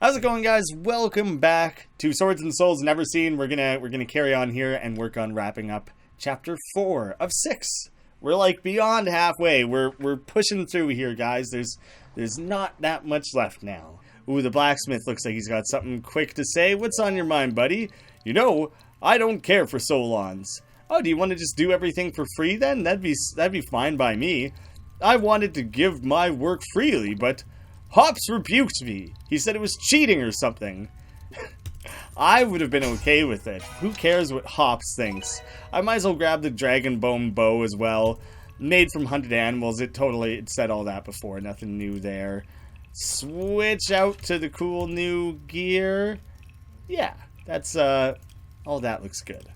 How's it going, guys? Welcome back to Swords and Souls Neverseen. We're gonna carry on here and work on wrapping up chapter 4 of 6. We're like beyond halfway. We're pushing through here, guys. There's not that much left now. Ooh, the blacksmith looks like he's got something quick to say. What's on your mind, buddy? You know, I don't care for Solons. Oh, do you want to just do everything for free then? That'd be fine by me. I wanted to give my work freely, but Hops rebuked me. He said it was cheating or something. I would have been okay with it. Who cares what Hops thinks? I might as well grab the dragon bone bow as well. Made from hunted animals. It said all that before. Nothing new there. Switch out to the cool new gear. Yeah, that's all that looks good.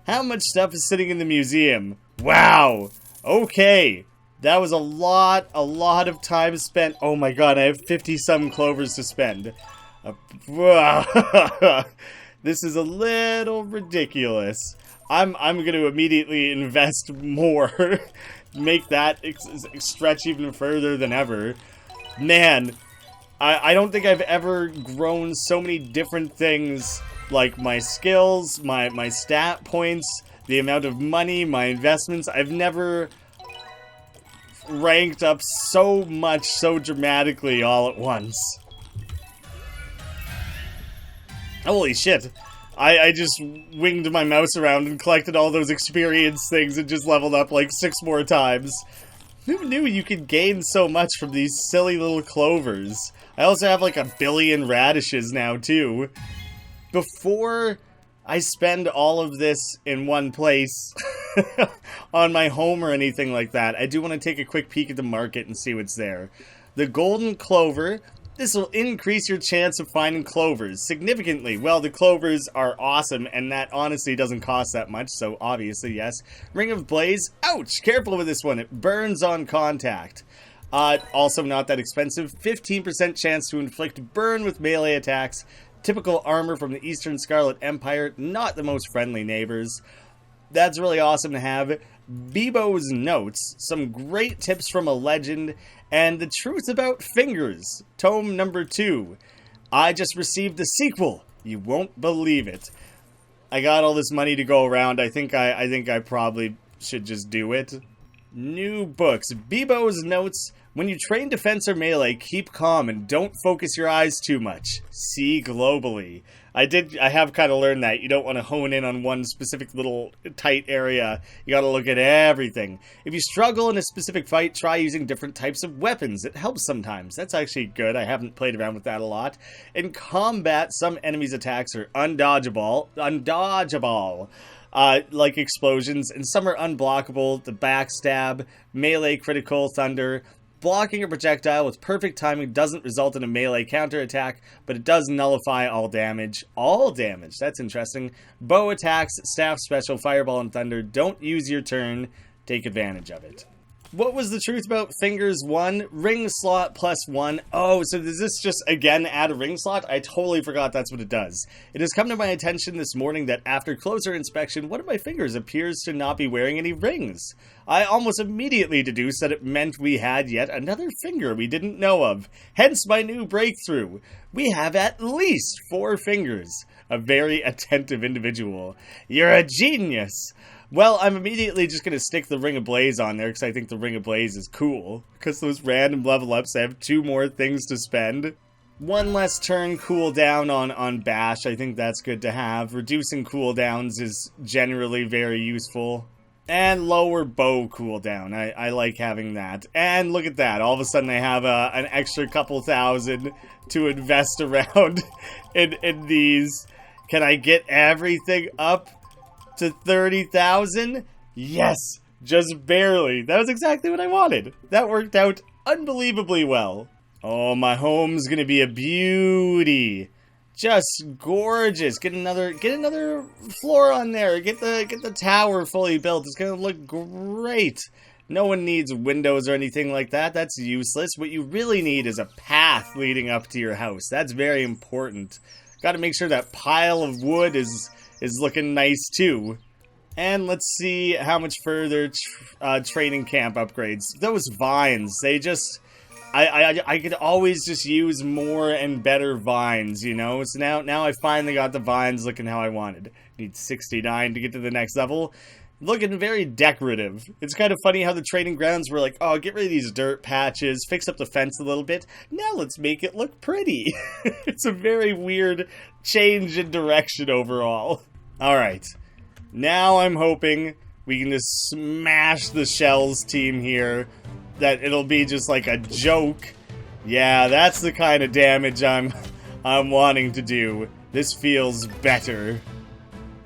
How much stuff is sitting in the museum? Wow. Okay. That was a lot of time spent. Oh my god, I have 50-some clovers to spend. This is a little ridiculous. I'm going to immediately invest more. Make that stretch even further than ever. Man, I don't think I've ever grown so many different things. Like my skills, my stat points, the amount of money, my investments. I've never ranked up so much, so dramatically all at once. Holy shit. I just winged my mouse around and collected all those experience things and just leveled up like 6 more times. Who knew you could gain so much from these silly little clovers? I also have like 1 billion radishes now too. Before I spend all of this in one place on my home or anything like that, I do want to take a quick peek at the market and see what's there. The golden clover. This will increase your chance of finding clovers significantly. Well, the clovers are awesome, and that honestly doesn't cost that much, so obviously, yes. Ring of Blaze. Ouch! Careful with this one. It burns on contact. Also not that expensive. 15% chance to inflict burn with melee attacks. Typical armor from the Eastern Scarlet Empire, not the most friendly neighbors. That's really awesome to have. Bebo's Notes, some great tips from a legend, and the truth about fingers, tome number 2. I just received the sequel. You won't believe it. I got all this money to go around. I think I probably should just do it. New books. Bebo's Notes. When you train defense or melee, keep calm and don't focus your eyes too much. See globally. I have kind of learned that. You don't want to hone in on one specific little tight area. You got to look at everything. If you struggle in a specific fight, try using different types of weapons. It helps sometimes. That's actually good. I haven't played around with that a lot. In combat, some enemies' attacks are undodgeable. Like explosions, and some are unblockable. The backstab, melee critical thunder. Blocking a projectile with perfect timing doesn't result in a melee counterattack, but it does nullify all damage. All damage, that's interesting. Bow attacks, staff special, fireball, and thunder. Don't use your turn. Take advantage of it. What was the truth about fingers 1? Ring slot +1. Oh, so does this just, again, add a ring slot? I totally forgot that's what it does. It has come to my attention this morning that after closer inspection, one of my fingers appears to not be wearing any rings. I almost immediately deduced that it meant we had yet another finger we didn't know of. Hence my new breakthrough. We have at least 4 fingers. A very attentive individual. You're a genius! Well, I'm immediately just going to stick the Ring of Blaze on there because I think the Ring of Blaze is cool. Because those random level ups, I have 2 more things to spend. 1 less turn cooldown on Bash, I think that's good to have. Reducing cooldowns is generally very useful. And lower bow cooldown, I like having that. And look at that, all of a sudden I have an extra couple thousand to invest around in these. Can I get everything up to 30,000? Yes, just barely. That was exactly what I wanted. That worked out unbelievably well. Oh, my home's gonna be a beauty. Just gorgeous. Get another floor on there. Get the tower fully built. It's gonna look great. No one needs windows or anything like that. That's useless. What you really need is a path leading up to your house. That's very important. Got to make sure that pile of wood is looking nice too. And let's see how much further training camp upgrades. Those vines, they just I could always just use more and better vines, you know? So now I finally got the vines looking how I wanted. Need 69 to get to the next level. Looking very decorative. It's kind of funny how the training grounds were like, oh, get rid of these dirt patches, fix up the fence a little bit. Now let's make it look pretty. It's a very weird change in direction overall. Alright. Now I'm hoping we can just smash the Shells team here. That it'll be just like a joke. Yeah, that's the kind of damage I'm wanting to do. This feels better.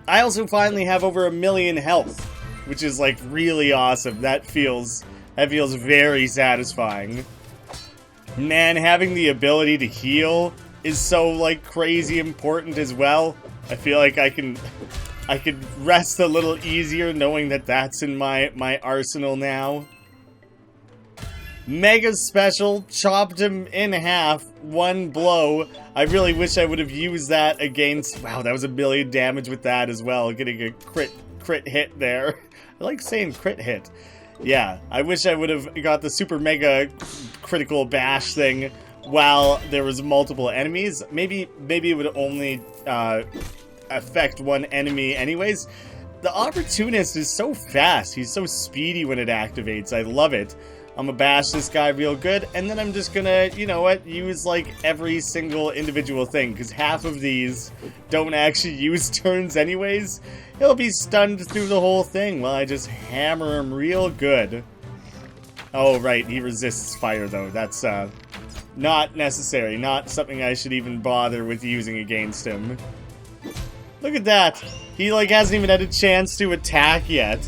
I also finally have over 1 million health, which is like really awesome. That feels very satisfying. Man, having the ability to heal is so like crazy important as well. I feel like I could rest a little easier knowing that that's in my arsenal now. Mega special, chopped him in half, one blow. I really wish I would have used that against... Wow, that was 1 million damage with that as well, getting a crit hit there. I like saying crit hit. Yeah, I wish I would have got the super mega critical bash thing while there was multiple enemies. Maybe it would only affect one enemy anyways. The Opportunist is so fast. He's so speedy when it activates. I love it. I'm gonna bash this guy real good, and then I'm just gonna, you know what, use like every single individual thing, because half of these don't actually use turns anyways. He'll be stunned through the whole thing while I just hammer him real good. Oh, right, he resists fire though. That's not necessary, not something I should even bother with using against him. Look at that! He like hasn't even had a chance to attack yet.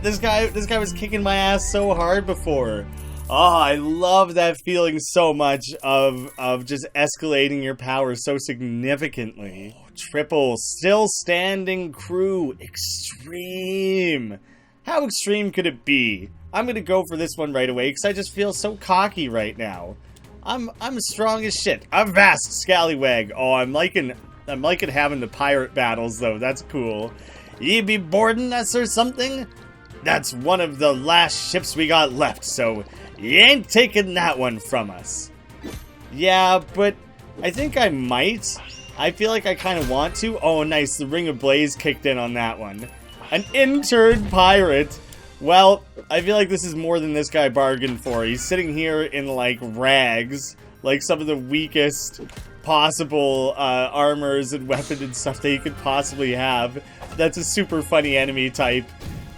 This guy was kicking my ass so hard before. Oh, I love that feeling so much of just escalating your power so significantly. Triple, still standing crew, extreme. How extreme could it be? I'm gonna go for this one right away because I just feel so cocky right now. I'm strong as shit. I'm vast scallywag. Oh, I'm liking having the pirate battles though. That's cool. Ye be boarding us or something? That's one of the last ships we got left, so you ain't taking that one from us. Yeah, but I think I might. I feel like I kind of want to. Oh, nice. The Ring of Blaze kicked in on that one. An intern pirate. Well, I feel like this is more than this guy bargained for. He's sitting here in, like, rags. Like, some of the weakest possible armors and weapons and stuff that you could possibly have. That's a super funny enemy type.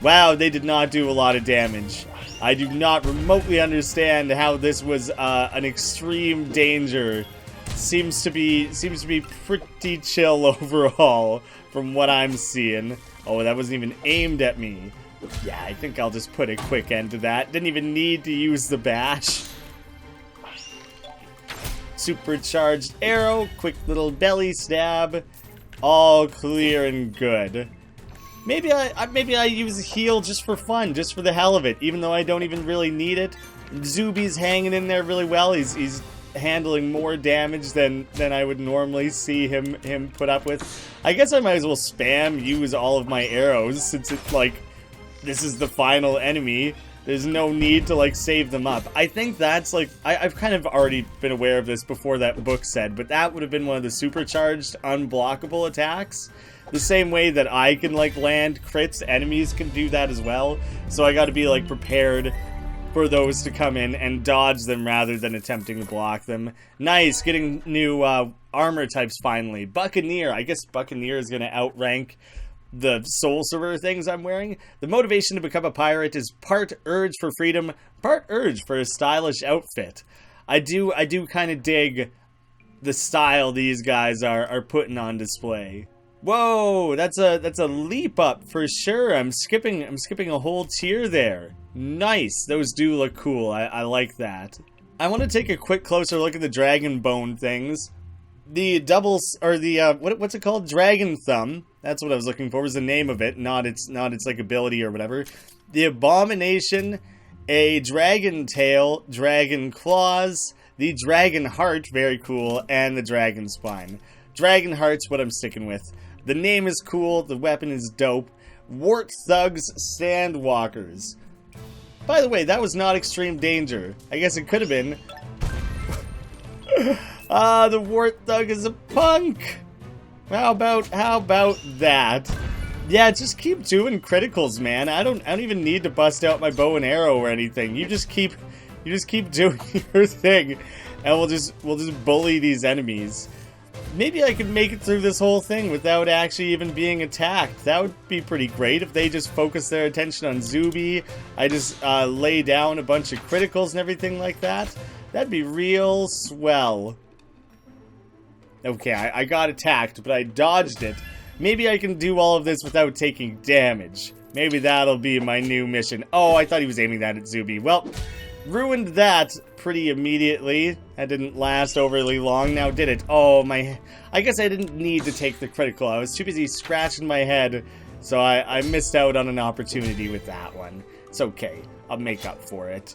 Wow, they did not do a lot of damage. I do not remotely understand how this was an extreme danger. Seems to be pretty chill overall from what I'm seeing. Oh, that wasn't even aimed at me. Yeah, I think I'll just put a quick end to that. Didn't even need to use the bash. Supercharged arrow, quick little belly stab. All clear and good. Maybe I use heal just for fun, just for the hell of it, even though I don't even really need it. Zuby's hanging in there really well. He's handling more damage than I would normally see him put up with. I guess I might as well spam use all of my arrows since it's like this is the final enemy. There's no need to like save them up. I think that's like I've kind of already been aware of this before that book said, but that would have been one of the supercharged unblockable attacks. The same way that I can like land crits, enemies can do that as well. So I got to be like prepared for those to come in and dodge them rather than attempting to block them. Nice, getting new armor types finally. Buccaneer, I guess Buccaneer is going to outrank the Soul Server things I'm wearing. The motivation to become a pirate is part urge for freedom, part urge for a stylish outfit. I do kind of dig the style these guys are putting on display. Whoa, that's a leap up for sure. I'm skipping a whole tier there. Nice. Those do look cool. I like that. I want to take a quick closer look at the dragon bone things. The doubles or the what's it called? Dragon thumb. That's what I was looking for. Was the name of it, not its like ability or whatever. The abomination, a dragon tail, dragon claws, the dragon heart, very cool, and the dragon spine. Dragon heart's what I'm sticking with. The name is cool, the weapon is dope. Wart thugs, sandwalkers. By the way, that was not extreme danger. I guess it could have been. The Wart Thug is a punk. How about that? Yeah, just keep doing criticals, man. I don't even need to bust out my bow and arrow or anything. You just keep doing your thing, and we'll just bully these enemies. Maybe I could make it through this whole thing without actually even being attacked. That would be pretty great if they just focus their attention on Zuby. I just lay down a bunch of criticals and everything like that. That'd be real swell. Okay, I got attacked, but I dodged it. Maybe I can do all of this without taking damage. Maybe that'll be my new mission. Oh, I thought he was aiming that at Zuby. Well, ruined that pretty immediately. That didn't last overly long, now did it? Oh, I guess I didn't need to take the critical. I was too busy scratching my head, so I missed out on an opportunity with that one. It's okay. I'll make up for it.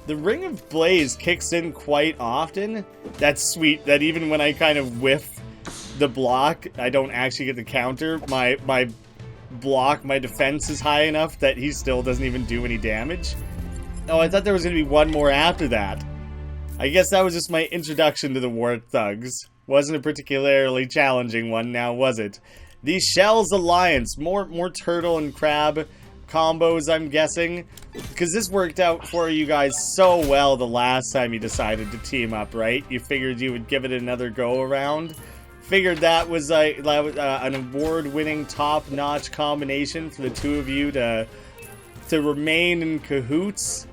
The Ring of Blaze kicks in quite often. That's sweet that even when I kind of whiff the block, I don't actually get the counter. My block, my defense is high enough that he still doesn't even do any damage. Oh, I thought there was going to be one more after that. I guess that was just my introduction to the Wart Thugs. Wasn't a particularly challenging one, now was it? The Shells Alliance. More turtle and crab combos, I'm guessing. Because this worked out for you guys so well the last time you decided to team up, right? You figured you would give it another go around. Figured that was an award-winning, top-notch combination for the two of you to remain in cahoots.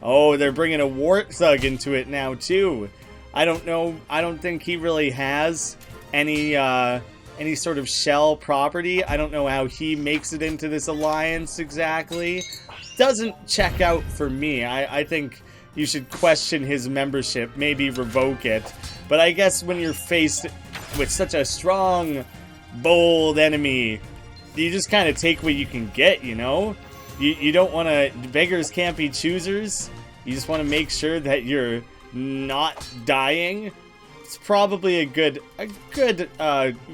Oh, they're bringing a Wart Thug into it now, too. I don't know. I don't think he really has any sort of shell property. I don't know how he makes it into this alliance exactly. Doesn't check out for me. I think you should question his membership, maybe revoke it. But I guess when you're faced with such a strong, bold enemy, you just kind of take what you can get, you know? You don't want to... Beggars can't be choosers. You just want to make sure that you're not dying. It's probably a good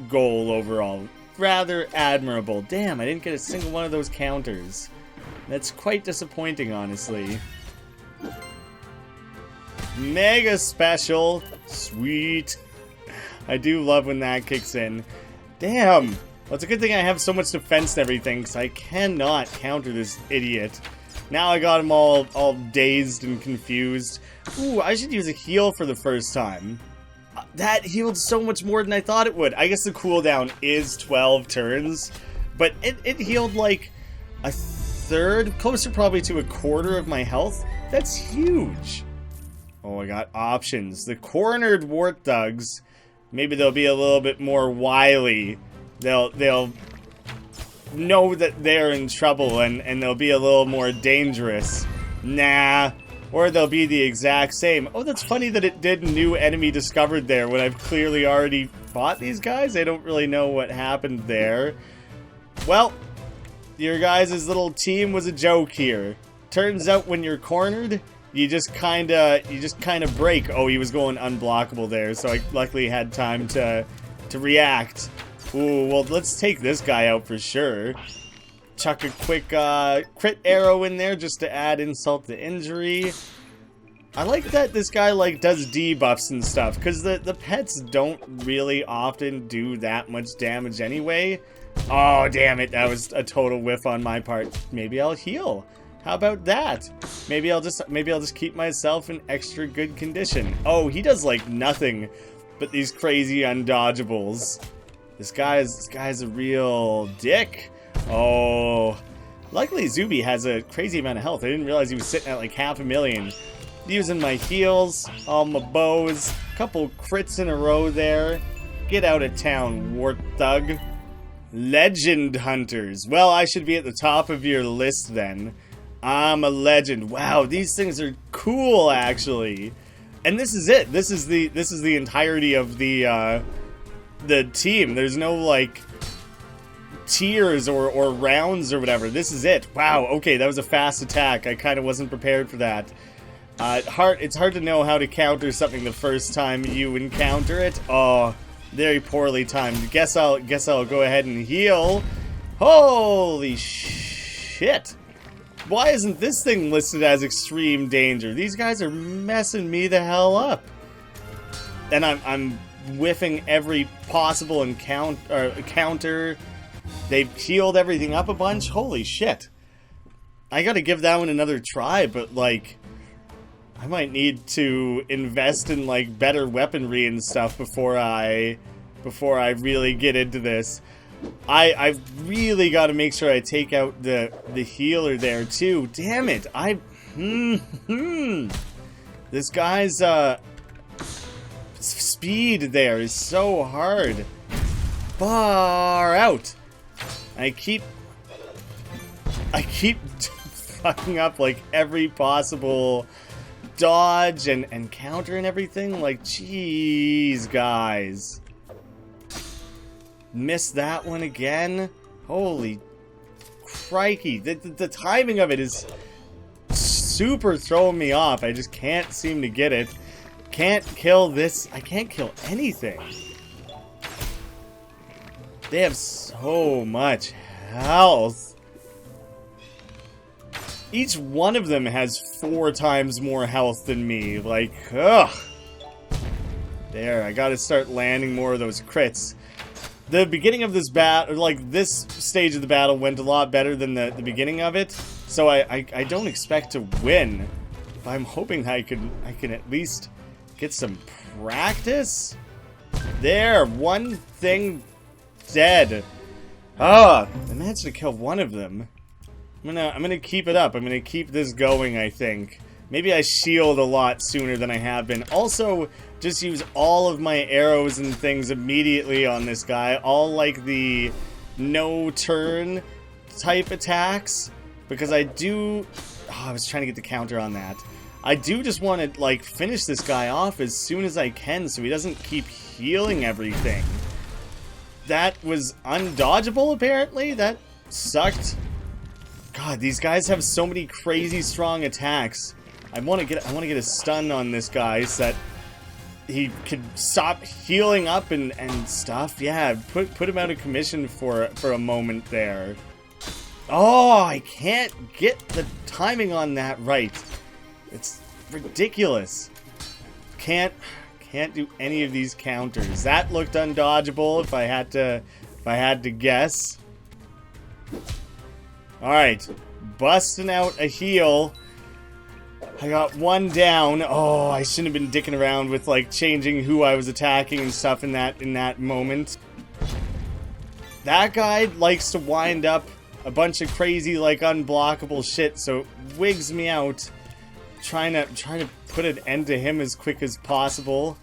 goal overall. Rather admirable. Damn, I didn't get a single one of those counters. That's quite disappointing, honestly. Mega special. Sweet. I do love when that kicks in. Damn. Well, it's a good thing I have so much defense and everything, because I cannot counter this idiot. Now I got him all dazed and confused. Ooh, I should use a heal for the first time. That healed so much more than I thought it would. I guess the cooldown is 12 turns, but it healed like a third, closer probably to a quarter of my health. That's huge. Oh, I got options. The cornered Wart Thugs, maybe they'll be a little bit more wily. They'll know that they're in trouble and they'll be a little more dangerous. Nah. Or they'll be the exact same. Oh, that's funny that it did new enemy discovered there when I've clearly already fought these guys. I don't really know what happened there. Well, your guys' little team was a joke here. Turns out when you're cornered, you just kinda break. Oh, he was going unblockable there, so I luckily had time to react. Ooh, well, let's take this guy out for sure. Chuck a quick crit arrow in there just to add insult to injury. I like that this guy does debuffs and stuff, because the pets don't really often do that much damage anyway. Oh, damn it, that was a total whiff on my part. Maybe I'll heal. How about that? Maybe I'll just keep myself in extra good condition. Oh, he does like nothing but these crazy undodgeables. This guy's a real dick. Oh, luckily Zuby has a crazy amount of health. I didn't realize he was sitting at like 500,000. Using my heals, all my bows, couple crits in a row there. Get out of town, Wart Thug. Legend Hunters. Well, I should be at the top of your list then. I'm a legend. Wow, these things are cool actually. And this is it. This is the entirety of the team. There's no like tiers or rounds or whatever. This is it. Wow, okay, that was a fast attack. I kind of wasn't prepared for that. It's hard to know how to counter something the first time you encounter it. Oh, very poorly timed. Guess I'll go ahead and heal. Holy shit. Why isn't this thing listed as extreme danger? These guys are messing me the hell up. And I'm whiffing every possible counter. They've healed everything up a bunch. Holy shit. I gotta give that one another try, but, like, I might need to invest in, like, better weaponry and stuff before I really get into this. I've really got to make sure I take out the healer there, too. Damn it. This guy's, speed there is so hard. Far out. I keep fucking up, like, every possible dodge and counter and everything. Like, jeez, guys. Missed that one again. Holy crikey. The timing of it is super throwing me off. I just can't seem to get it. Can't kill this. I can't kill anything. They have so much health. Each one of them has 4 times more health than me. Like, ugh. There, I gotta start landing more of those crits. The beginning of this battle, like, this stage of the battle went a lot better than the beginning of it. So I don't expect to win. But I'm hoping I can at least get some practice. There, one thing dead. Ah, I managed to kill one of them. I'm gonna keep it up. I'm gonna keep this going, I think. Maybe I shield a lot sooner than I have been. Also, just use all of my arrows and things immediately on this guy. All, like, the no-turn type attacks. Because I do... Oh, I was trying to get the counter on that. I do just want to, like, finish this guy off as soon as I can so he doesn't keep healing everything. That was undodgeable, apparently. That sucked. God, these guys have so many crazy strong attacks. I want to get a stun on this guy so that he could stop healing up and stuff. Yeah, put him out of commission for a moment there. Oh, I can't get the timing on that right. It's ridiculous. Can't do any of these counters. That looked undodgeable if I had to guess. All right, busting out a heal. I got one down. Oh, I shouldn't have been dicking around with, like, changing who I was attacking and stuff in that moment. That guy likes to wind up a bunch of crazy, like, unblockable shit, so it wigs me out. Trying to put an end to him as quick as possible.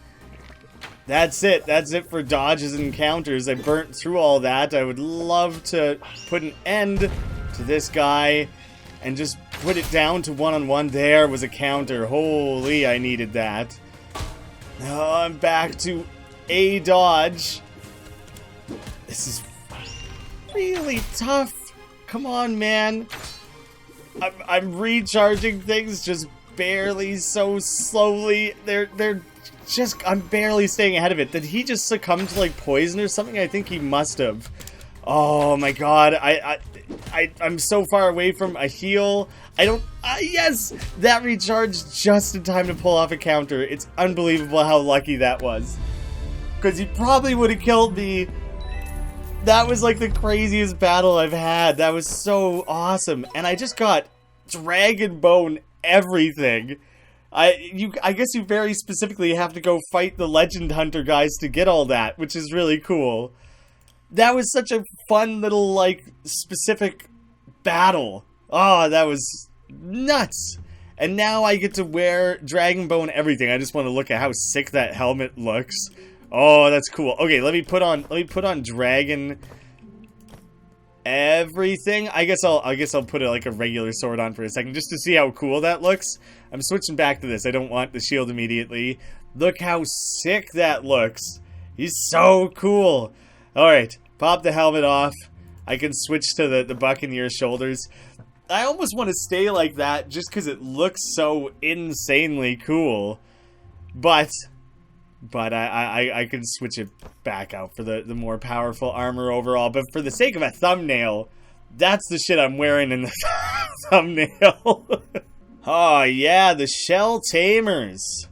That's it. That's it for dodges and counters. I burnt through all that. I would love to put an end to this guy and just put it down to one-on-one. There was a counter. Holy, I needed that. Now I'm back to a dodge. This is really tough. Come on, man. I'm recharging things just barely, so slowly. They're just... I'm barely staying ahead of it. Did he just succumb to, like, poison or something? I think he must have. Oh my god. I'm so far away from a heal. I don't... yes! That recharged just in time to pull off a counter. It's unbelievable how lucky that was. Because he probably would have killed me. That was, like, the craziest battle I've had. That was so awesome. And I just got Dragon Bone everything. I guess you very specifically have to go fight the Legend Hunter guys to get all that, which is really cool. That was such a fun little, like, specific battle. Oh, that was nuts. And now I get to wear Dragon Bone everything. I just want to look at how sick that helmet looks. Oh, that's cool. Okay, let me put on Dragon everything. I guess I'll put like a regular sword on for a second just to see how cool that looks. I'm switching back to this. I don't want the shield immediately. Look how sick that looks. He's so cool. All right, pop the helmet off. I can switch to the Buccaneer shoulders. I almost want to stay like that just because it looks so insanely cool. But I can switch it back out for the more powerful armor overall. But for the sake of a thumbnail, that's the shit I'm wearing in the thumbnail. Oh, yeah, the Shell Tamers.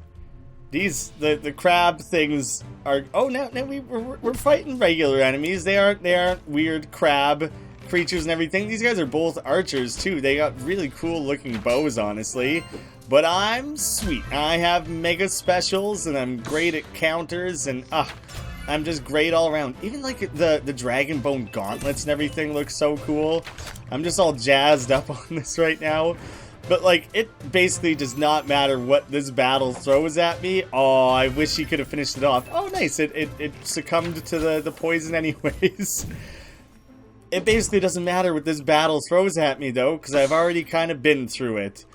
The crab things are... Oh, now we're fighting regular enemies. They aren't weird crab creatures and everything. These guys are both archers, too. They got really cool-looking bows, honestly. But I'm sweet. I have mega specials, and I'm great at counters, and I'm just great all around. Even, like, the dragon bone gauntlets and everything look so cool. I'm just all jazzed up on this right now. But, like, it basically does not matter what this battle throws at me. Oh, I wish he could have finished it off. Oh, nice. It succumbed to the poison anyways. It basically doesn't matter what this battle throws at me, though, because I've already kind of been through it.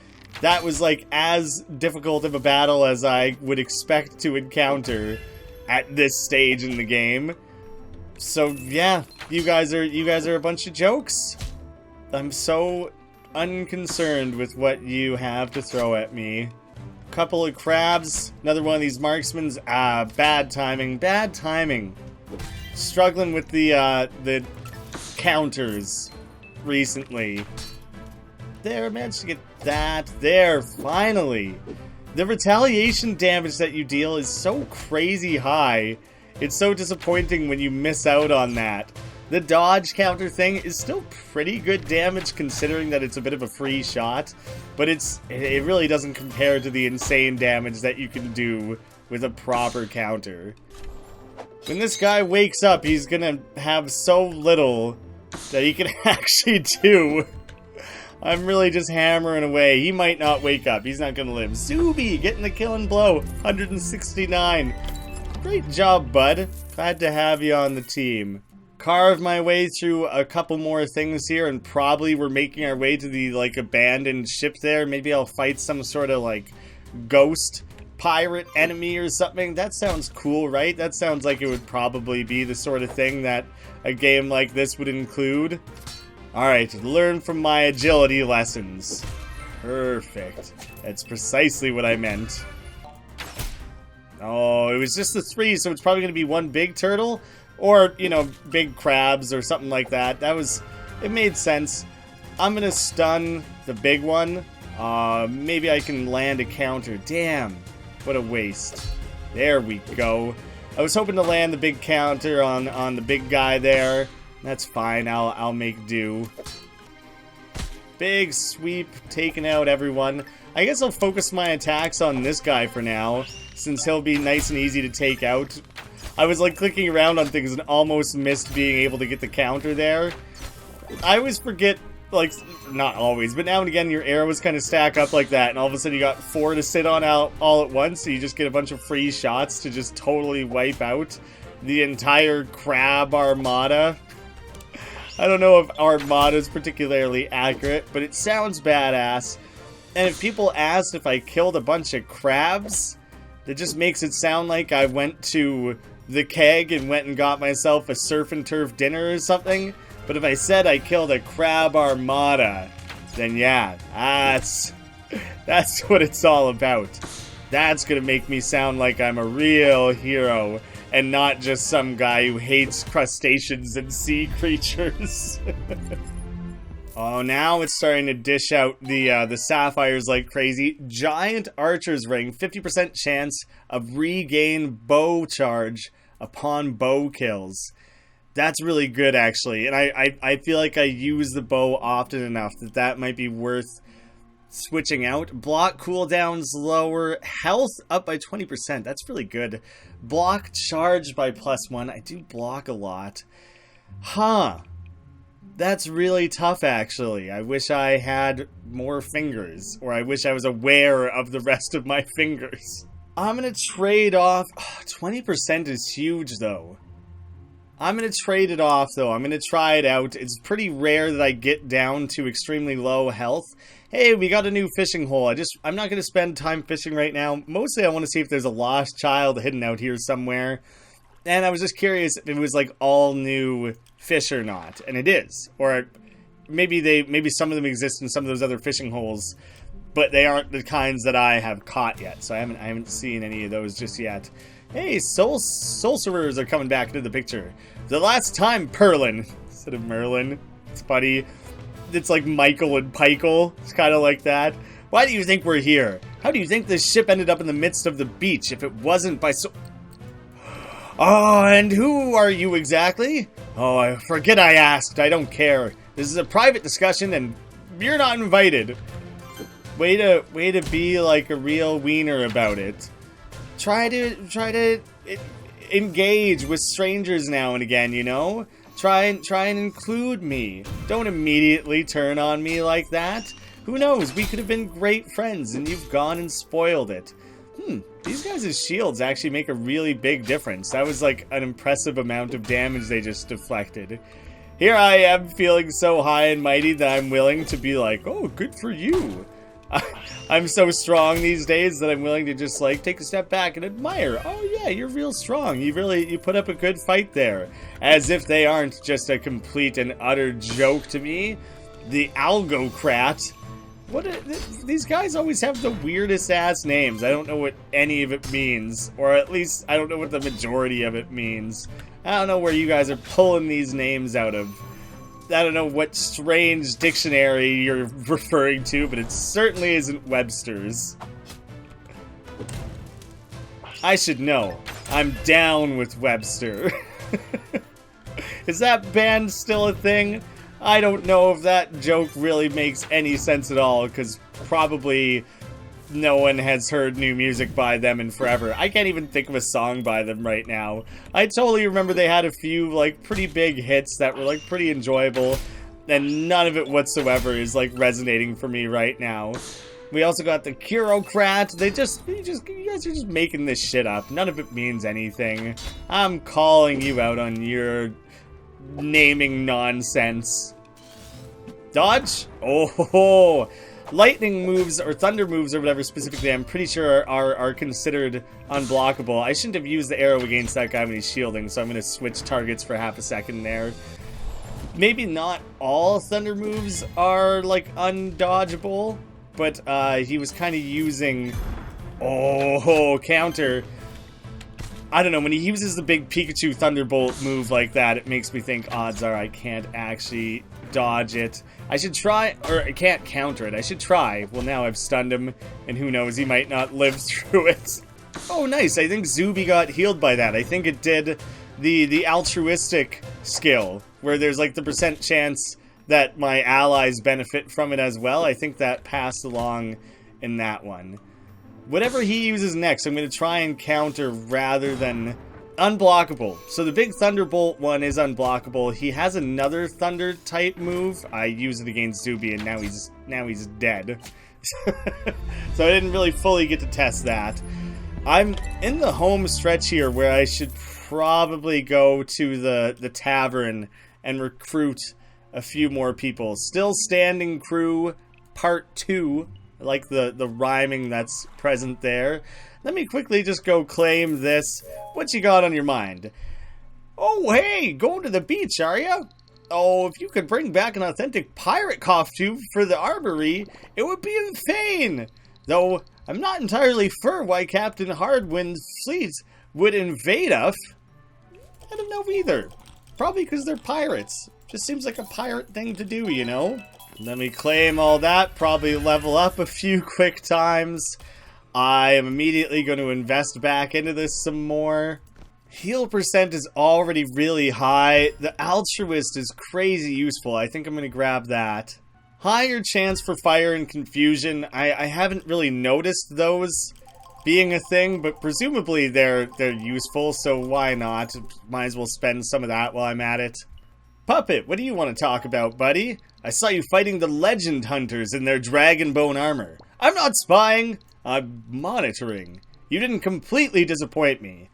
That was, like, as difficult of a battle as I would expect to encounter at this stage in the game. So, yeah, you guys are a bunch of jokes. I'm so unconcerned with what you have to throw at me. Couple of crabs, another one of these marksmans. Bad timing. Struggling with the counters recently. There, managed to get that. There, finally. The retaliation damage that you deal is so crazy high. It's so disappointing when you miss out on that. The dodge counter thing is still pretty good damage considering that it's a bit of a free shot, but it really doesn't compare to the insane damage that you can do with a proper counter. When this guy wakes up, he's gonna have so little that he can actually do. I'm really just hammering away. He might not wake up. He's not gonna live. Zuby getting the killing blow. 169. Great job, bud. Glad to have you on the team. Carve my way through a couple more things here, and probably we're making our way to the, like, abandoned ship there. Maybe I'll fight some sort of, like, ghost pirate enemy or something. That sounds cool, right? That sounds like it would probably be the sort of thing that a game like this would include. Alright, learn from my agility lessons. Perfect. That's precisely what I meant. Oh, it was just the 3, so it's probably going to be one big turtle. Or, you know, big crabs or something like that. It made sense. I'm gonna stun the big one. Maybe I can land a counter. Damn, what a waste. There we go. I was hoping to land the big counter on the big guy there. That's fine, I'll make do. Big sweep, taking out everyone. I guess I'll focus my attacks on this guy for now, since he'll be nice and easy to take out. I was, like, clicking around on things and almost missed being able to get the counter there. I always forget, like, not always, but now and again your arrows kind of stack up like that, and all of a sudden you got 4 to sit on all at once, so you just get a bunch of free shots to just totally wipe out the entire crab armada. I don't know if armada is particularly accurate, but it sounds badass. And if people asked if I killed a bunch of crabs, that just makes it sound like I went to the keg and went and got myself a surf and turf dinner or something. But if I said I killed a crab armada, then yeah, that's what it's all about. That's gonna make me sound like I'm a real hero and not just some guy who hates crustaceans and sea creatures. Oh, now it's starting to dish out the sapphires like crazy. Giant Archer's Ring, 50% chance of regain bow charge upon bow kills. That's really good, actually. And I feel like I use the bow often enough that might be worth switching out. Block cooldowns lower. Health up by 20%. That's really good. Block charge by +1. I do block a lot. Huh. That's really tough, actually. I wish I had more fingers, or I wish I was aware of the rest of my fingers. I'm gonna trade off... 20% is huge, though. I'm gonna trade it off, though. I'm gonna try it out. It's pretty rare that I get down to extremely low health. Hey, we got a new fishing hole. I'm not gonna spend time fishing right now. Mostly I want to see if there's a lost child hidden out here somewhere. And I was just curious if it was, like, all new fish or not, and it is. Or maybe some of them exist in some of those other fishing holes, but they aren't the kinds that I have caught yet. So I haven't seen any of those just yet. Hey, sorcerers are coming back into the picture. The last time Perlin instead of Merlin. It's funny. It's like Michael and Pikel. It's kind of like that. Why do you think we're here? How do you think this ship ended up in the midst of the beach if it wasn't by so... Oh, and who are you exactly? Oh, I forget I asked. I don't care. This is a private discussion and you're not invited. Way to be like a real wiener about it. Try to engage with strangers now and again, you know? Try and include me. Don't immediately turn on me like that. Who knows? We could have been great friends and you've gone and spoiled it. These guys' shields actually make a really big difference. That was like an impressive amount of damage they just deflected. Here I am feeling so high and mighty that I'm willing to be like, oh, good for you. I'm so strong these days that I'm willing to just like take a step back and admire. Oh yeah, you're real strong. You put up a good fight there. As if they aren't just a complete and utter joke to me. The Algocrat. These guys always have the weirdest ass names. I don't know what any of it means. Or at least I don't know what the majority of it means. I don't know where you guys are pulling these names out of. I don't know what strange dictionary you're referring to, but it certainly isn't Webster's. I should know. I'm down with Webster. Is that band still a thing? I don't know if that joke really makes any sense at all, because probably no one has heard new music by them in forever. I can't even think of a song by them right now. I totally remember they had a few, like, pretty big hits that were, like, pretty enjoyable, and none of it whatsoever is, like, resonating for me right now. We also got the Curocrat. You guys are just making this shit up. None of it means anything. I'm calling you out on your naming nonsense. Dodge? Oh, lightning moves, or thunder moves, or whatever specifically, I'm pretty sure are considered unblockable. I shouldn't have used the arrow against that guy when he's shielding, so I'm going to switch targets for half a second there. Maybe not all thunder moves are, like, undodgeable, but he was kind of using... Oh, counter. I don't know, when he uses the big Pikachu Thunderbolt move like that, it makes me think odds are I can't actually dodge it. I should try, or I can't counter it. I should try. Well, now I've stunned him, and who knows, he might not live through it. Oh, nice. I think Zuby got healed by that. I think it did the altruistic skill, where there's like the % chance that my allies benefit from it as well. I think that passed along in that one. Whatever he uses next, I'm going to try and counter rather than unblockable. So the big Thunderbolt one is unblockable. He has another Thunder type move. I used it against Zuby, and now he's dead. So I didn't really fully get to test that. I'm in the home stretch here where I should probably go to the tavern and recruit a few more people. Still standing crew, part 2. I like the rhyming that's present there. Let me quickly just go claim this. What you got on your mind? Oh, hey, going to the beach, are you? Oh, if you could bring back an authentic pirate costume for the armory, it would be insane. Though, I'm not entirely sure why Captain Hardwind's fleet would invade us. I don't know either. Probably because they're pirates. Just seems like a pirate thing to do, you know? Let me claim all that, probably level up a few quick times. I am immediately going to invest back into this some more. Heal percent is already really high. The altruist is crazy useful. I think I'm going to grab that. Higher chance for fire and confusion. I haven't really noticed those being a thing, but presumably they're useful, so why not? Might as well spend some of that while I'm at it. Puppet, what do you want to talk about, buddy? I saw you fighting the legend hunters in their dragon bone armor. I'm not spying. I'm monitoring. You didn't completely disappoint me.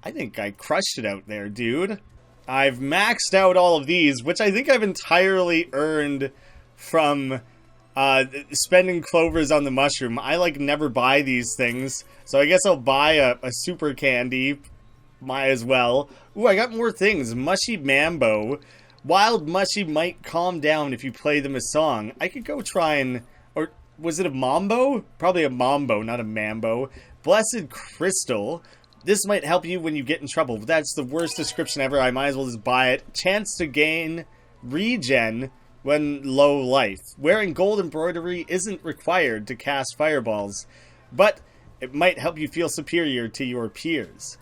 I think I crushed it out there, dude. I've maxed out all of these, which I think I've entirely earned from spending clovers on the mushroom. I, like, never buy these things, so I guess I'll buy a super candy. Might as well. Ooh, I got more things. Mushy Mambo. Wild Mushy might calm down if you play them a song. I could go try and... Or was it a Mambo? Probably a Mambo, not a Mambo. Blessed Crystal. This might help you when you get in trouble. But that's the worst description ever. I might as well just buy it. Chance to gain regen. when low life. Wearing gold embroidery isn't required to cast fireballs, but it might help you feel superior to your peers.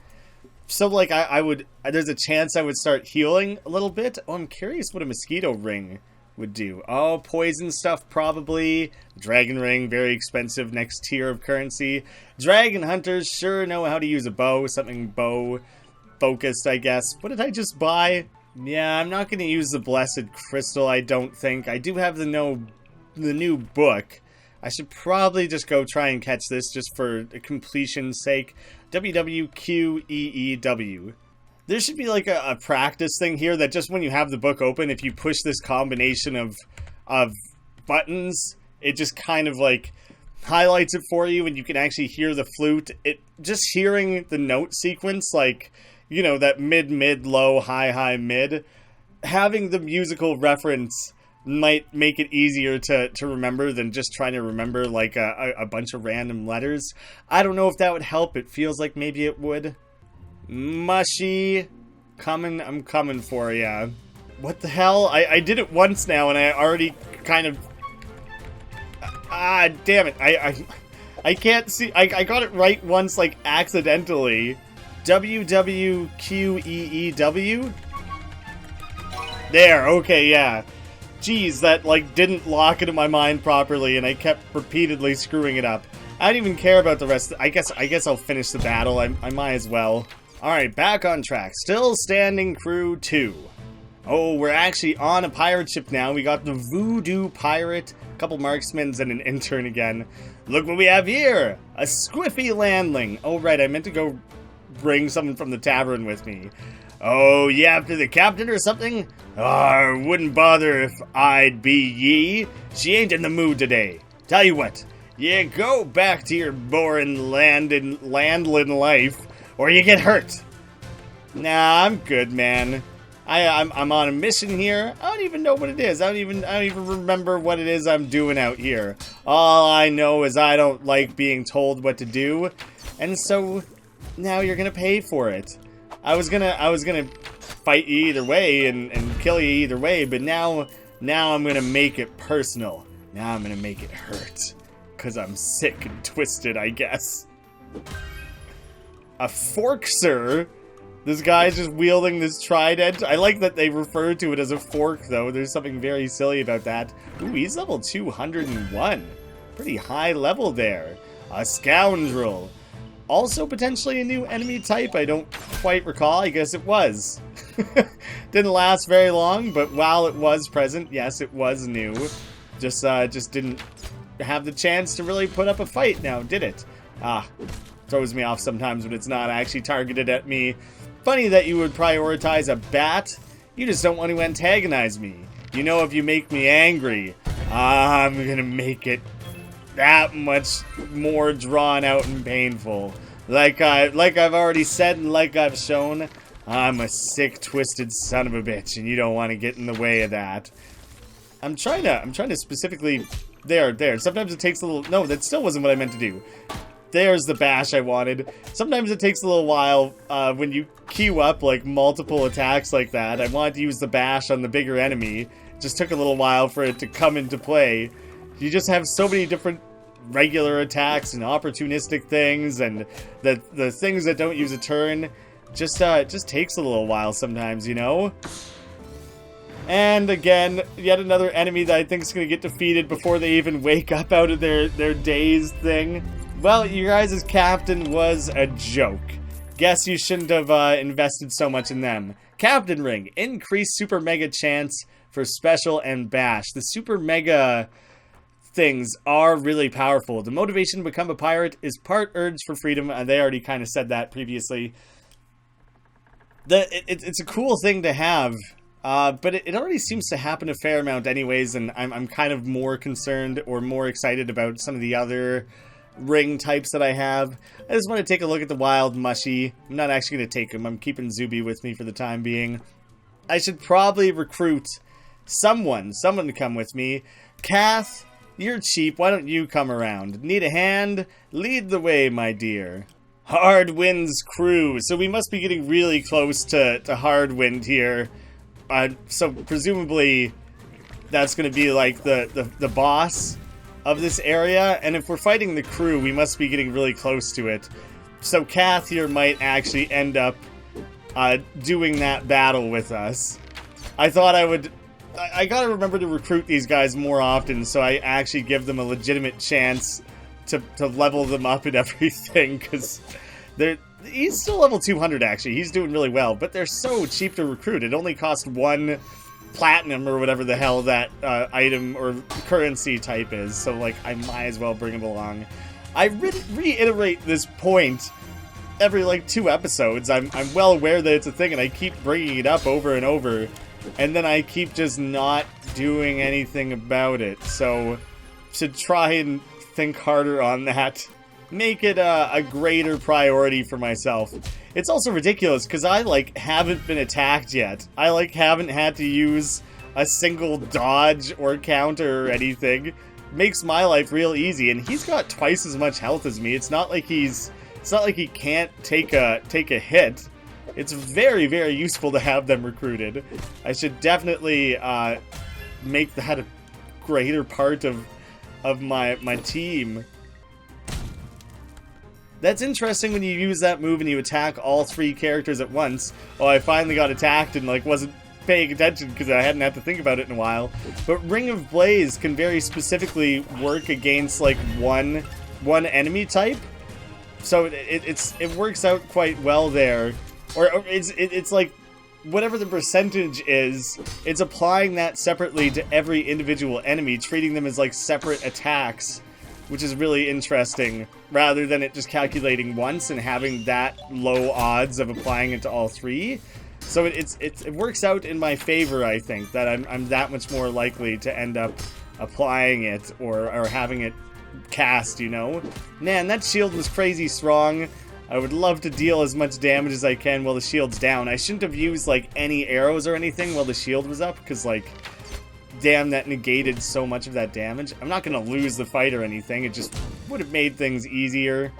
So, like, I would... There's a chance I would start healing a little bit. Oh, I'm curious what a mosquito ring would do. Oh, poison stuff, probably. Dragon ring, very expensive, next tier of currency. Dragon hunters sure know how to use a bow. Something bow-focused, I guess. What did I just buy? Yeah, I'm not going to use the Blessed Crystal, I don't think. I do have the new book. I should probably just go try and catch this just for completion's sake. WWQEEW. There should be like a practice thing here that just when you have the book open, if you push this combination of buttons, it just kind of like highlights it for you and you can actually hear the flute. It just hearing the note sequence, like, you know, that mid, low, high, mid. Having the musical reference might make it easier to remember than just trying to remember like a bunch of random letters. I don't know if that would help. It feels like maybe it would. Mushy. I'm coming for ya. What the hell? I did it once now and I already kind of... damn it. I can't see... I got it right once, like, accidentally. WWQEEW? There, okay, yeah. Jeez, that, like, didn't lock into my mind properly, and I kept repeatedly screwing it up. I don't even care about the rest. I guess I'll finish the battle. I might as well. Alright, back on track. Still standing crew 2. Oh, we're actually on a pirate ship now. We got the Voodoo Pirate, a couple marksmen, and an intern again. Look what we have here! A squiffy landling. Oh, right, I meant to go bring someone from the tavern with me. Oh, you after the captain or something? I wouldn't bother if I'd be ye. She ain't in the mood today. Tell you what, you go back to your boring landlin life, or you get hurt. Nah, I'm good, man. I'm on a mission here. I don't even know what it is. I don't even remember what it is I'm doing out here. All I know is I don't like being told what to do, and so now you're gonna pay for it. I was gonna fight you either way and kill you either way, but now I'm gonna make it personal. Now I'm gonna make it hurt. 'Cause I'm sick and twisted, I guess. A forkser? This guy's just wielding this trident. I like that they refer to it as a fork, though. There's something very silly about that. Ooh, he's level 201. Pretty high level there. A scoundrel. Also potentially a new enemy type, I don't quite recall. I guess it was. Didn't last very long, but while it was present, yes, it was new. Just didn't have the chance to really put up a fight now, did it? Throws me off sometimes when it's not actually targeted at me. Funny that you would prioritize a bat. You just don't want to antagonize me. You know, if you make me angry, I'm gonna make it that much more drawn out and painful. Like I've already said and like I've shown, I'm a sick, twisted son of a bitch, and you don't want to get in the way of that. I'm trying to specifically... There. Sometimes it takes a little... No, that still wasn't what I meant to do. There's the bash I wanted. Sometimes it takes a little while when you queue up like multiple attacks like that. I wanted to use the bash on the bigger enemy. It just took a little while for it to come into play. You just have so many different regular attacks and opportunistic things, and the things that don't use a turn just takes a little while sometimes, you know? And again, yet another enemy that I think is going to get defeated before they even wake up out of their dazed thing. Well, you guys' captain was a joke. Guess you shouldn't have invested so much in them. Captain ring. Increased super mega chance for special and bash. The super mega things are really powerful. The motivation to become a pirate is part urge for freedom. They already kind of said that previously. It's a cool thing to have. But it already seems to happen a fair amount anyways, and I'm kind of more concerned or more excited about some of the other ring types that I have. I just want to take a look at the wild mushy. I'm not actually going to take him. I'm keeping Zuby with me for the time being. I should probably recruit someone to come with me. Kath, you're cheap. Why don't you come around? Need a hand? Lead the way, my dear. Hardwind's crew. So we must be getting really close to Hardwind here. So presumably that's going to be like the boss of this area. And if we're fighting the crew, we must be getting really close to it. So Kath here might actually end up doing that battle with us. I thought I would... I gotta remember to recruit these guys more often so I actually give them a legitimate chance to level them up and everything, because he's still level 200 actually. He's doing really well, but they're so cheap to recruit. It only costs 1 platinum or whatever the hell that item or currency type is, so like I might as well bring him along. I reiterate this point every like 2 episodes. I'm well aware that it's a thing and I keep bringing it up over and over, and then I keep just not doing anything about it. So should try and think harder on that, make it a greater priority for myself. It's also ridiculous because I like haven't been attacked yet. I like haven't had to use a single dodge or counter or anything. Makes my life real easy, and he's got twice as much health as me. It's not like he can't take a hit. It's very, very useful to have them recruited. I should definitely make that a greater part of my team. That's interesting when you use that move and you attack all 3 characters at once. Oh, I finally got attacked and like wasn't paying attention because I hadn't had to think about it in a while. But Ring of Blaze can very specifically work against like one enemy type. So it works out quite well there. Or it's like whatever the percentage is, it's applying that separately to every individual enemy, treating them as like separate attacks, which is really interesting, rather than it just calculating once and having that low odds of applying it to all 3. So it works out in my favor, I think, that I'm that much more likely to end up applying it or having it cast, you know? Man, that shield was crazy strong. I would love to deal as much damage as I can while the shield's down. I shouldn't have used, like, any arrows or anything while the shield was up, because, like, damn, that negated so much of that damage. I'm not gonna lose the fight or anything, it just would have made things easier.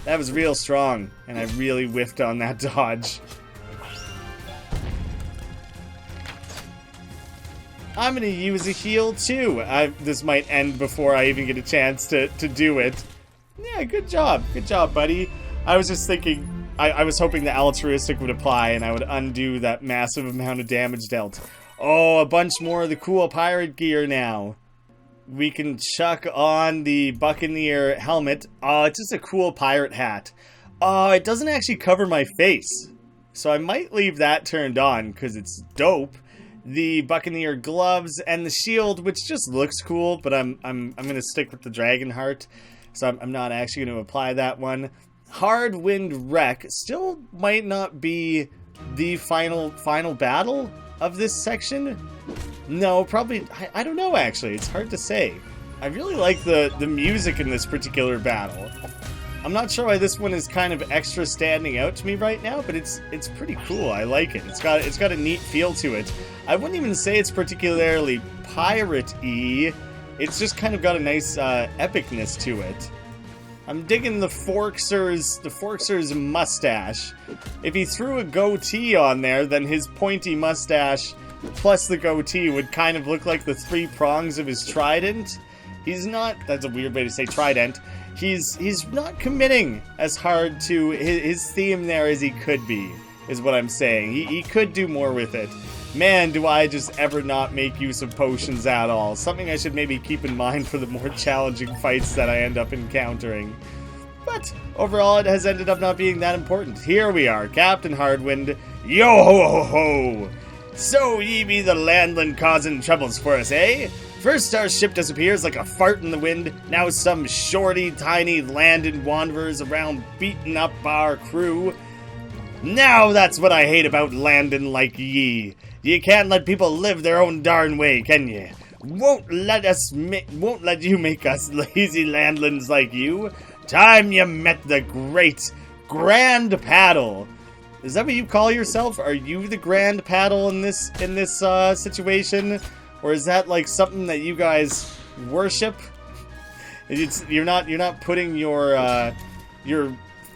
That was real strong, and I really whiffed on that dodge. I'm gonna use a heal too. This might end before I even get a chance to do it. Yeah, good job, buddy. I was just thinking, I was hoping the altruistic would apply and I would undo that massive amount of damage dealt. Oh, a bunch more of the cool pirate gear now. We can chuck on the Buccaneer helmet. Oh, it's just a cool pirate hat. Oh, it doesn't actually cover my face, so I might leave that turned on because it's dope. The Buccaneer gloves and the shield, which just looks cool, but I'm gonna stick with the dragon heart, so I'm not actually gonna apply that one. Hard Wind Wreck still might not be the final battle of this section. No, probably, I don't know actually, it's hard to say. I really like the music in this particular battle. I'm not sure why this one is kind of extra standing out to me right now, but it's pretty cool. I like it. It's got a neat feel to it. I wouldn't even say it's particularly pirate-y. It's just kind of got a nice epicness to it. I'm digging the Forkser's mustache. If he threw a goatee on there, then his pointy mustache plus the goatee would kind of look like the 3 prongs of his trident. He's not, that's a weird way to say trident. He's not committing as hard to his theme there as he could be, is what I'm saying. He could do more with it. Man, do I just ever not make use of potions at all. Something I should maybe keep in mind for the more challenging fights that I end up encountering. But overall, it has ended up not being that important. Here we are, Captain Hardwind. Yo ho ho ho! So ye be the landland causing troubles for us, eh? First our ship disappears like a fart in the wind, now some shorty tiny landed wanderers around beating up our crew. Now that's what I hate about landin' like ye. You can't let people live their own darn way, can ye? Won't let you make us lazy landlings like you. Time you met the great Grand Paddle. Is that what you call yourself? Are you the Grand Paddle in this situation? Or is that like something that you guys worship? You're not putting your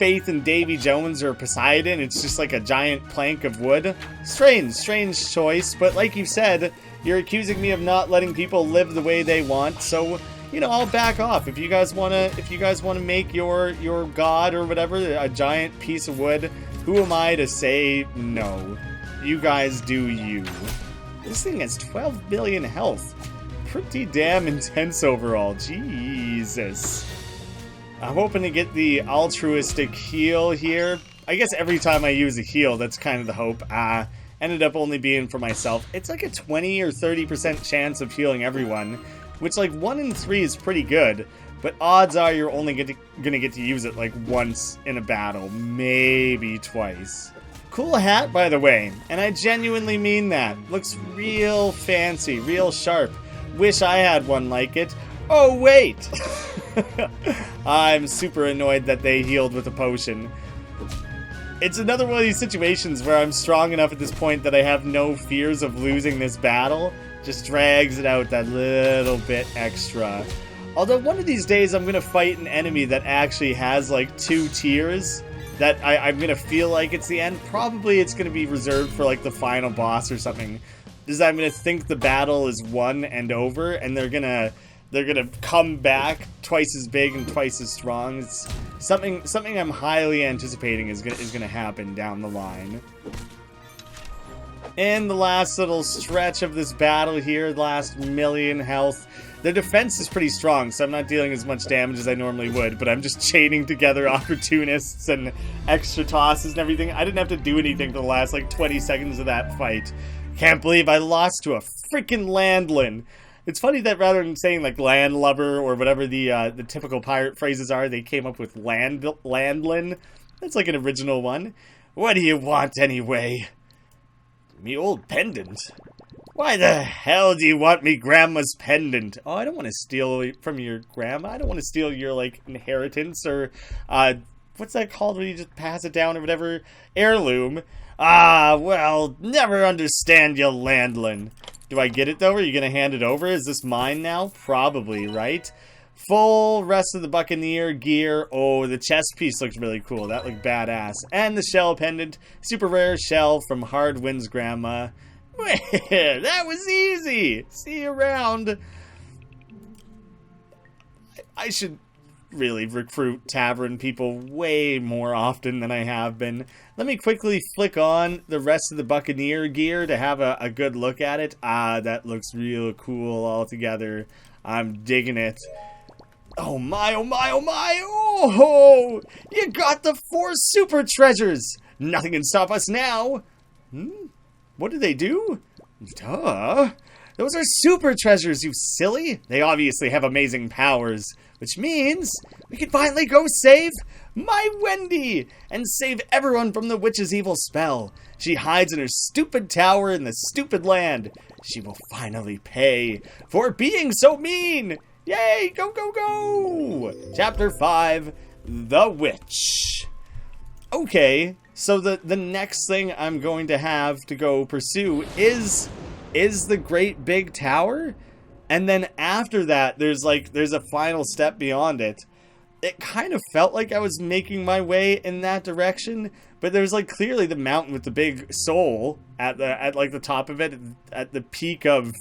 faith in Davy Jones or Poseidon. It's just like a giant plank of wood. Strange choice, but like you said, you're accusing me of not letting people live the way they want, so, you know, I'll back off. If you guys wanna make your god or whatever a giant piece of wood, who am I to say no? You guys do you. This thing has 12 billion health. Pretty damn intense overall. Jesus. I'm hoping to get the altruistic heal here. I guess every time I use a heal, that's kind of the hope. Ended up only being for myself. It's like a 20 or 30% chance of healing everyone, which like 1 in 3 is pretty good, but odds are you're only gonna get to use it like once in a battle, maybe twice. Cool hat, by the way, and I genuinely mean that. Looks real fancy, real sharp. Wish I had one like it. Oh, wait! I'm super annoyed that they healed with a potion. It's another one of these situations where I'm strong enough at this point that I have no fears of losing this battle. Just drags it out that little bit extra. Although one of these days I'm gonna fight an enemy that actually has like 2 tiers that I'm gonna feel like it's the end. Probably it's gonna be reserved for like the final boss or something. Because I'm gonna think the battle is won and over, and they're gonna come back twice as big and twice as strong. It's something I'm highly anticipating is gonna happen down the line. And the last little stretch of this battle here, the last million health. Their defense is pretty strong, so I'm not dealing as much damage as I normally would, but I'm just chaining together opportunists and extra tosses and everything. I didn't have to do anything for the last, like, 20 seconds of that fight. Can't believe I lost to a freaking landlin. It's funny that rather than saying, like, landlubber or whatever the typical pirate phrases are, they came up with landlin. That's like an original one. What do you want, anyway? Me old pendant. Why the hell do you want me grandma's pendant? Oh, I don't want to steal from your grandma. I don't want to steal your, like, inheritance or, what's that called when you just pass it down or whatever? Heirloom. Ah, well, never understand you landlin. Do I get it, though? Are you going to hand it over? Is this mine now? Probably, right? Full rest of the Buccaneer gear. Oh, the chest piece looks really cool. That looked badass. And the shell pendant. Super rare shell from Hardwind's grandma. That was easy. See you around. I should really recruit tavern people way more often than I have been. Let me quickly flick on the rest of the Buccaneer gear to have a good look at it. Ah, that looks real cool altogether. I'm digging it. Oh my, oh my, oh my, oh! You got the 4 super treasures! Nothing can stop us now! What do they do? Duh! Those are super treasures, you silly! They obviously have amazing powers, which means we can finally go save my Wendy! And save everyone from the witch's evil spell. She hides in her stupid tower in the stupid land. She will finally pay for being so mean! Yay! Go, go, go! Chapter 5, The Witch. Okay, so the next thing I'm going to have to go pursue is the great big tower? And then after that, there's a final step beyond it. It kind of felt like I was making my way in that direction, but there's like clearly the mountain with the big soul at like the top of it, at the peak of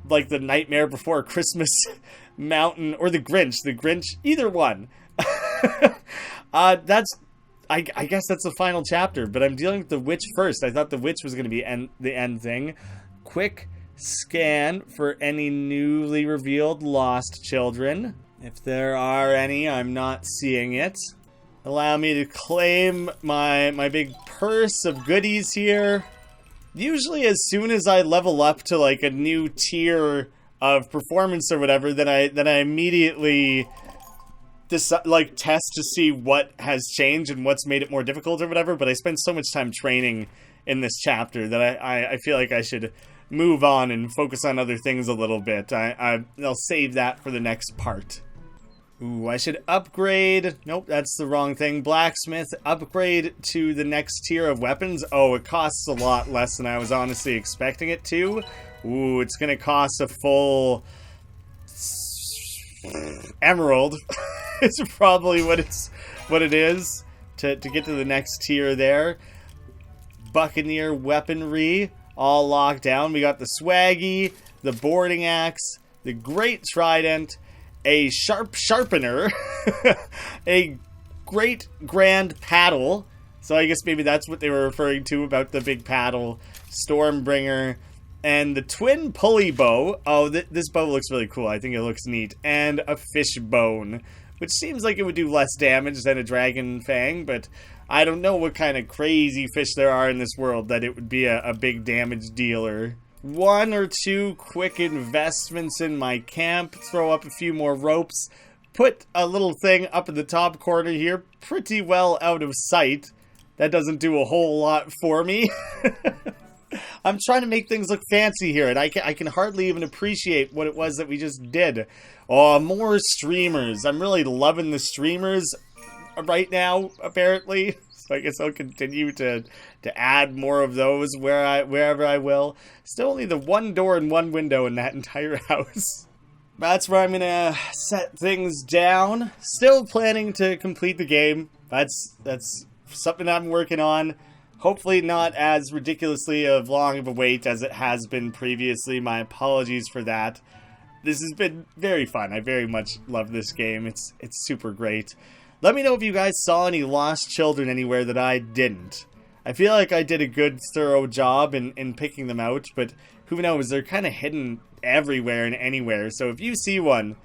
like the Nightmare Before Christmas mountain, or the Grinch, either one. I guess that's the final chapter, but I'm dealing with the witch first. I thought the witch was going to be the end thing. Quick scan for any newly revealed lost children. If there are any, I'm not seeing it. Allow me to claim my big purse of goodies here. Usually as soon as I level up to like a new tier of performance or whatever, then I immediately test to see what has changed and what's made it more difficult or whatever, but I spent so much time training in this chapter that I feel like I should move on and focus on other things a little bit. I'll save that for the next part. Ooh, I should upgrade. Nope, that's the wrong thing. Blacksmith, upgrade to the next tier of weapons. Oh, it costs a lot less than I was honestly expecting it to. Ooh, it's gonna cost a full emerald. It's probably what it is. to get to the next tier there. Buccaneer weaponry all locked down. We got the swaggy, the boarding axe, the great trident, a sharpener, a great grand paddle. So I guess maybe that's what they were referring to about the big paddle, Stormbringer, and the twin pulley bow. Oh, this bow looks really cool. I think it looks neat. And a fish bone, which seems like it would do less damage than a dragon fang, but I don't know what kind of crazy fish there are in this world that it would be a big damage dealer. 1 or 2 quick investments in my camp. Throw up a few more ropes. Put a little thing up in the top corner here, pretty well out of sight. That doesn't do a whole lot for me. I'm trying to make things look fancy here, and I can hardly even appreciate what it was that we just did. Oh, more streamers. I'm really loving the streamers right now, apparently. So I guess I'll continue to add more of those wherever I will. Still only the 1 door and 1 window in that entire house. That's where I'm gonna set things down. Still planning to complete the game. That's something I'm working on. Hopefully not as ridiculously long of a wait as it has been previously. My apologies for that. This has been very fun. I very much love this game. It's super great. Let me know if you guys saw any lost children anywhere that I didn't. I feel like I did a good, thorough job in picking them out, but who knows? They're kind of hidden everywhere and anywhere. So if you see one,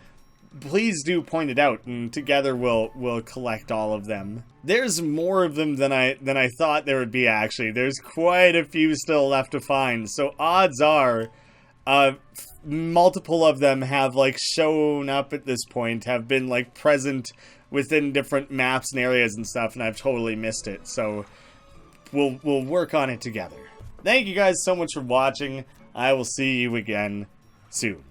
please do point it out, and together we'll collect all of them. There's more of them than I thought there would be, actually. There's quite a few still left to find. So odds are, multiple of them have like shown up at this point, have been like present within different maps and areas and stuff, and I've totally missed it. So we'll work on it together. Thank you guys so much for watching. I will see you again soon.